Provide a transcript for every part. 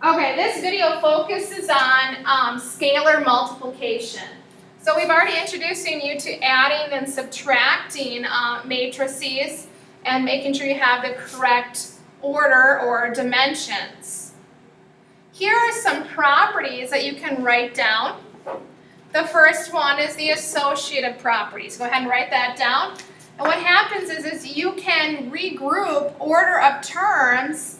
Okay, this video focuses on scalar multiplication. So we've already introducing you to adding and subtracting matrices and making sure you have the correct order or dimensions. Here are some properties that you can write down. The first one is the associative properties. Go ahead and write that down. And what happens is you can regroup order of terms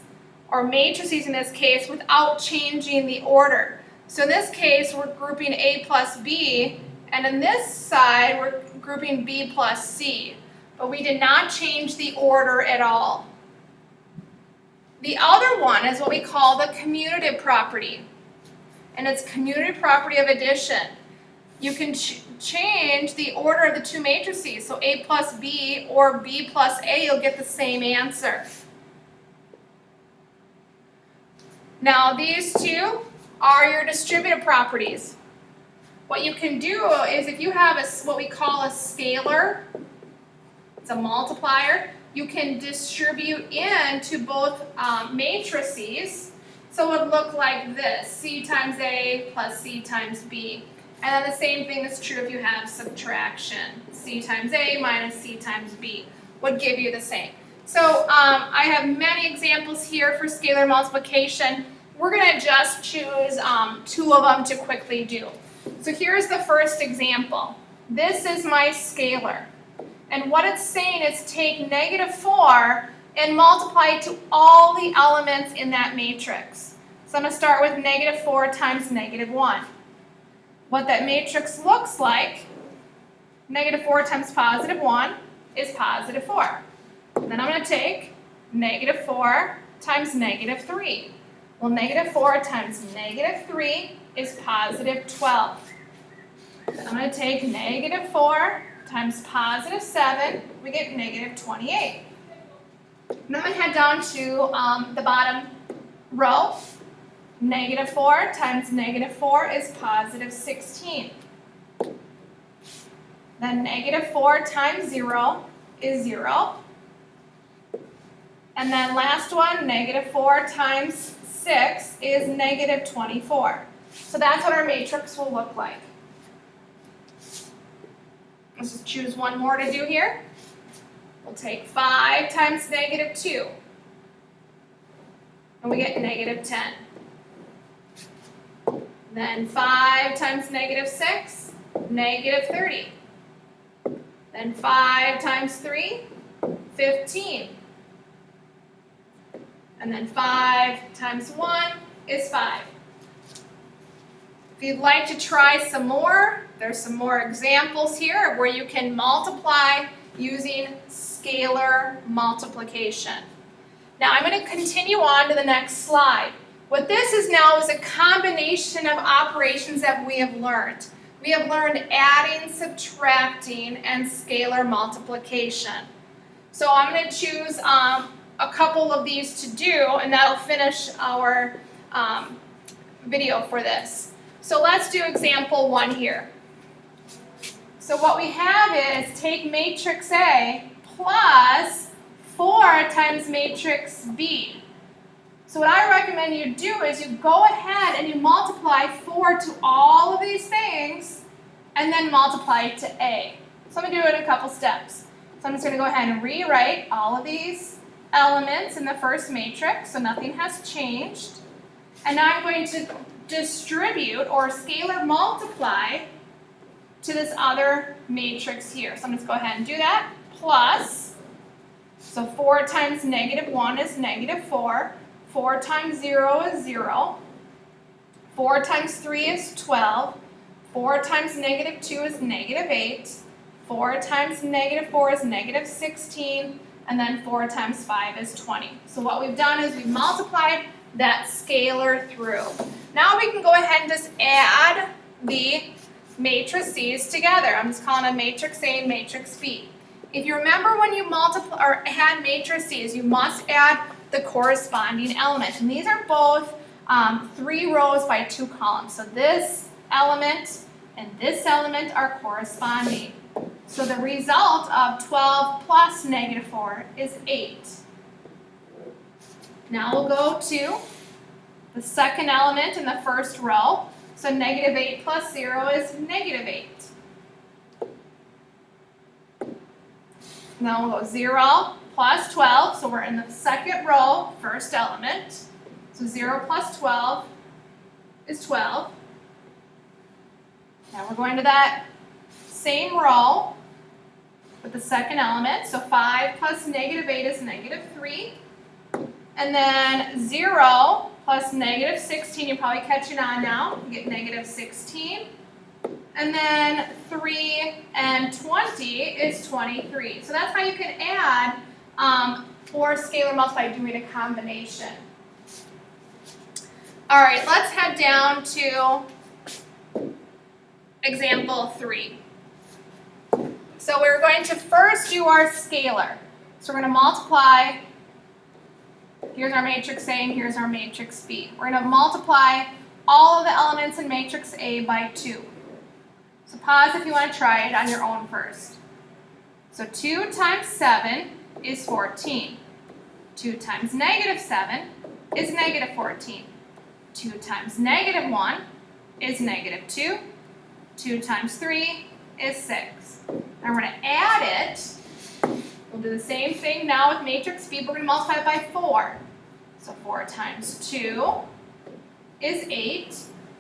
or matrices in this case without changing the order. So in this case, we're grouping A plus B, and in this side, we're grouping B plus C. But we did not change the order at all. The other one is what we call the commutative property, and it's commutative property of addition. You can change the order of the two matrices, so A plus B or B plus A, you'll get the same answer. Now these two are your distributive properties. What you can do is if you have what we call a scalar, it's a multiplier, you can distribute into both matrices. So it would look like this, C times A plus C times B. And then the same thing is true if you have subtraction. C times A minus C times B would give you the same. So I have many examples here for scalar multiplication. We're going to just choose two of them to quickly do. So here's the first example. This is my scalar. And what it's saying is take -4 and multiply it to all the elements in that matrix. So I'm going to start with -4 times -1. What that matrix looks like, -4 times +1 is +4. Then I'm going to take -4 times -3. Well, -4 times -3 is +12. Then I'm going to take -4 times +7, we get -28. Now I'm going to head down to the bottom row. -4 times -4 is +16. Then -4 times 0 is 0. And then last one, -4 times 6 is -24. So that's what our matrix will look like. Let's just choose one more to do here. We'll take 5 times -2. And we get -10. Then 5 times -6, -30. Then 5 times 3, 15. And then 5 times 1 is 5. If you'd like to try some more, there's some more examples here where you can multiply using scalar multiplication. Now I'm going to continue on to the next slide. What this is now is a combination of operations that we have learned. We have learned adding, subtracting, and scalar multiplication. So I'm going to choose a couple of these to do, and that'll finish our video for this. So let's do example 1 here. So what we have is take matrix A plus 4 times matrix B. So what I recommend you do is you go ahead and you multiply 4 to all of these things and then multiply it to A. So I'm going to do it in a couple steps. So I'm just going to go ahead and rewrite all of these elements in the first matrix, so nothing has changed. And now I'm going to distribute or scalar multiply to this other matrix here. So I'm just going to go ahead and do that. Plus, so 4 times -1 is -4. 4 times 0 is 0. 4 times 3 is 12. 4 times -2 is -8. 4 times -4 is -16. And then 4 times 5 is 20. So what we've done is we've multiplied that scalar through. Now we can go ahead and just add the matrices together. I'm just calling a matrix A and matrix B. If you remember when you multiply or add matrices, you must add the corresponding element. And these are both 3 rows by 2 columns. So this element and this element are corresponding. So the result of 12 plus -4 is 8. Now we'll go to the second element in the first row. So negative 8 plus 0 is negative 8. Now we'll go 0 plus 12, so we're in the second row, first element. So 0 plus 12 is 12. Now we're going to that same row with the second element. So 5 plus negative 8 is negative 3. And then 0 plus negative 16, you're probably catching on now. You get negative 16. And then 3 and 20 is 23. So that's how you can add or scalar multiply doing a combination. All right, let's head down to example 3. So we're going to first do our scalar. So we're going to multiply, here's our matrix A and here's our matrix B. We're going to multiply all of the elements in matrix A by 2. So pause if you want to try it on your own first. So 2 times 7 is 14. 2 times negative 7 is negative 14. 2 times negative 1 is negative 2. 2 times 3 is 6. And we're going to add it. We'll do the same thing now with matrix B, but we're going to multiply it by 4. So 4 times 2 is 8.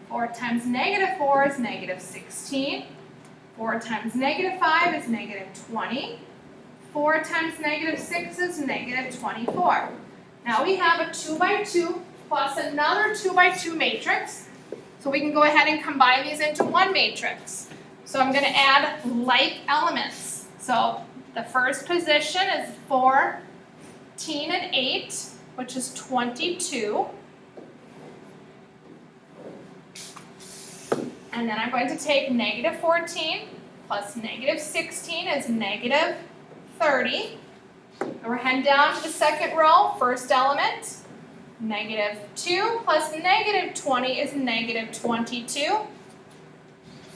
4 times negative 4 is negative 16. 4 times negative 5 is negative 20. 4 times negative 6 is negative 24. Now we have a 2 by 2 plus another 2 by 2 matrix. So we can go ahead and combine these into one matrix. So I'm going to add like elements. So the first position is 14 and 8, which is 22. And then I'm going to take negative 14 plus negative 16 is negative 30. And we're heading down to the second row, first element. Negative 2 plus negative 20 is negative 22.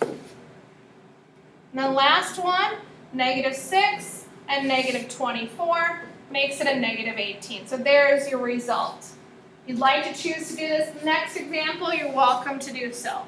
And the last one, negative 6 and negative 24 makes it a negative 18. So there's your result. If you'd like to choose to do this next example, you're welcome to do so.